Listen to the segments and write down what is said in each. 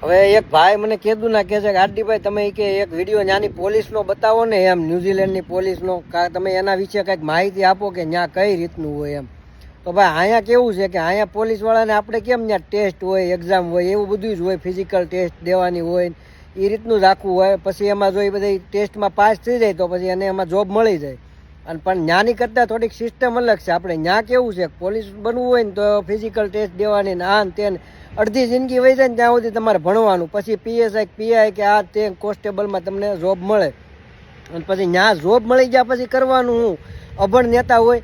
હવે એક ભાઈ મને કીધું ના કહે છે કે આરડીભાઈ તમે કે એક વિડીયો ત્યાંની પોલીસનો બતાવો ને એમ ન્યુઝીલેન્ડની પોલીસનો તમે એના વિશે કંઈક માહિતી આપો કે ત્યાં કઈ રીતનું હોય એમ. તો ભાઈ અહીંયા કેવું છે કે અહીંયા પોલીસવાળાને આપણે કેમ ત્યાં ટેસ્ટ હોય એક્ઝામ હોય એવું બધું જ હોય, ફિઝિકલ ટેસ્ટ દેવાની હોય એ રીતનું જ આખું હોય. પછી એમાં જો એ બધી ટેસ્ટમાં પાસ થઈ જાય તો પછી એને એમાં જોબ મળી જાય. અને પણ ત્યાંની કરતાં થોડીક સિસ્ટમ અલગ છે. આપણે ત્યાં કેવું છે પોલીસ બનવું હોય ને તો ફિઝિકલ ટેસ્ટ દેવાની ને આ તે અડધી જિંદગી વહી જાય ને ત્યાં સુધી તમારે ભણવાનું, પછી પીએસઆઈ પીઆઈ કે આ તે કોન્સ્ટેબલમાં તમને જોબ મળે. અને પછી ત્યાં જોબ મળી ગયા પછી કરવાનું હું અભણ નેતા હોય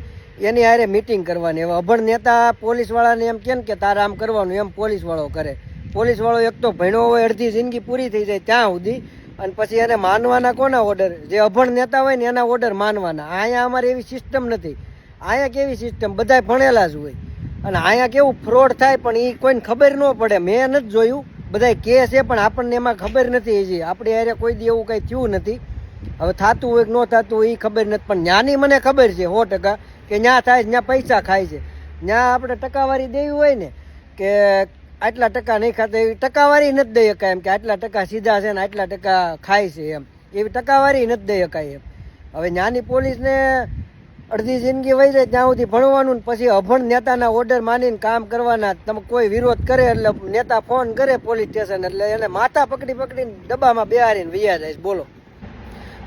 એની હારે મિટિંગ કરવાની. હવે અભણ નેતા પોલીસવાળાને એમ કે તારે આમ કરવાનું એમ પોલીસવાળો કરે. પોલીસવાળો એક તો ભણ્યો હોય અડધી જિંદગી પૂરી થઈ જાય ત્યાં સુધી, અને પછી એને માનવાના કોના ઓર્ડર? જે અભણ નેતા હોય ને એના ઓર્ડર માનવાના. અહીંયા અમારે એવી સિસ્ટમ નથી. અહીંયા કેવી સિસ્ટમ, બધાય ભણેલા જ હોય. અને અહીંયા કેવું ફ્રોડ થાય પણ એ કોઈને ખબર ન પડે. મેં નથી જોયું, બધાય કે છે પણ આપણને એમાં ખબર નથી. હજી આપણે યારે કોઈ દી એવું કંઈ થયું નથી. હવે થતું હોય કે ન થતું હોય એ ખબર નથી, પણ ત્યાંની મને ખબર છે 100% કે ત્યાં થાય ત્યાં પૈસા ખાય છે. ત્યાં આપણે ટકાવારી દેવી હોય ને કે આટલા ટકા નહીં ખાતા, એવી ટકાવારી નથી દઈ શકાય એમ કે આટલા ટકા સીધા છે ને આટલા ટકા ખાય છે એમ, એવી ટકાવારી નથી દઈ શકાય એમ. હવે ત્યાંની પોલીસને અડધી જિંદગી વહી જાય ત્યાં સુધી ભણવાનું ને પછી અભણ નેતાના ઓર્ડર માનીને કામ કરવાના. તમે કોઈ વિરોધ કરે એટલે નેતા ફોન કરે પોલીસ સ્ટેશન એટલે એને માથા પકડીને ડબ્બામાં બેહારીને વૈયા જાય. બોલો.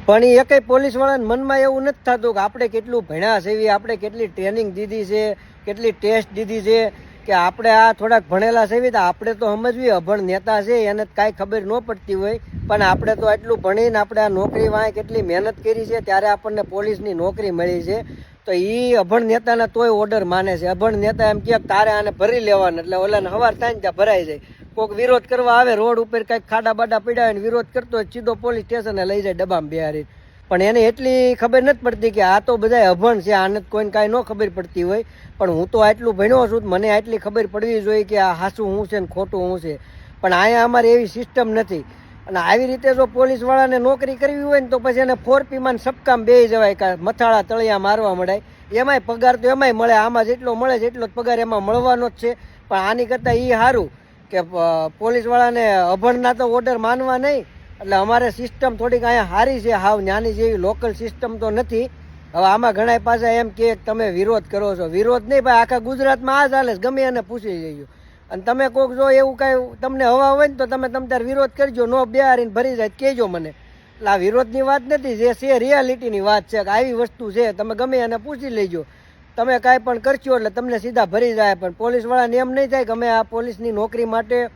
પણ એ એકય પોલીસવાળાને મનમાં એવું નથી થતું કે આપણે કેટલું ભણ્યા છે, આપણે કેટલી ટ્રેનિંગ દીધી છે, કેટલી ટેસ્ટ દીધી છે, કે આપણે આ થોડાક ભણેલા છે તો આપણે તો સમજવી અભણ નેતા છે એને કાંઈ ખબર ન પડતી હોય. પણ આપણે તો એટલું ભણીને આપણે આ નોકરી વાંહે કેટલી મહેનત કરી છે ત્યારે આપણને પોલીસની નોકરી મળી છે. તો એ અભણ નેતાના તોય ઓર્ડર માને છે. અભણ નેતા એમ કહે તારે આને ભરી લેવાનું એટલે ઓલાને સવાર થાય ને ત્યાં ભરાઈ જાય. કોઈક વિરોધ કરવા આવે રોડ ઉપર કંઈક ખાડા બાડા પીડા હોય ને વિરોધ કરતો હોય સીધો પોલીસ સ્ટેશને લઈ જાય ડબ્બામાં બેહારી. પણ એને એટલી ખબર નથી પડતી કે આ તો બધા અભણ છે, આને કોઈને કાંઈ ન ખબર પડતી હોય. પણ હું તો આટલું ભણ્યો છું, મને આટલી ખબર પડવી જોઈએ કે આ સાચું શું છે ને ખોટું શું છે. પણ અહીંયા અમારે એવી સિસ્ટમ નથી. અને આવી રીતે જો પોલીસવાળાને નોકરી કરવી હોય ને તો પછી એને 4Pમાં સબકામ બેસી જવાય, કે મથાળા તળિયા મારવા મળાય. એમાંય પગાર તો એમાંય મળે, આમાં જેટલો મળે છે એટલો જ પગાર એમાં મળવાનો જ છે. પણ આની કરતાં એ સારું કે પોલીસવાળાને અભણના તો ઓર્ડર માનવા નહીં. એટલે અમારે સિસ્ટમ થોડીક અહીંયા સારી છે, હાવ નાની જેવી લોકલ સિસ્ટમ તો નથી. હવે આમાં ઘણા પાછા એમ કે તમે વિરોધ કરો છો. વિરોધ નહીં ભાઈ, આખા ગુજરાતમાં આ ચાલે છે, ગમે એને પૂછી જજો. અને તમે કોઈક જો એવું કાંઈ તમને હવા હોય ને તો તમે તાર વિરોધ કરજો, નો બેહારીને ભરી જાય કહેજો મને. એટલે આ વિરોધની વાત નથી, જે છે રિયાલિટીની વાત છે કે આવી વસ્તુ છે. તમે ગમે એને પૂછી લેજો, તમે કાંઈ પણ કરશો એટલે તમને સીધા ભરી જાય. પણ પોલીસવાળાને એમ નહીં થાય કે અમે આ પોલીસની નોકરી માટે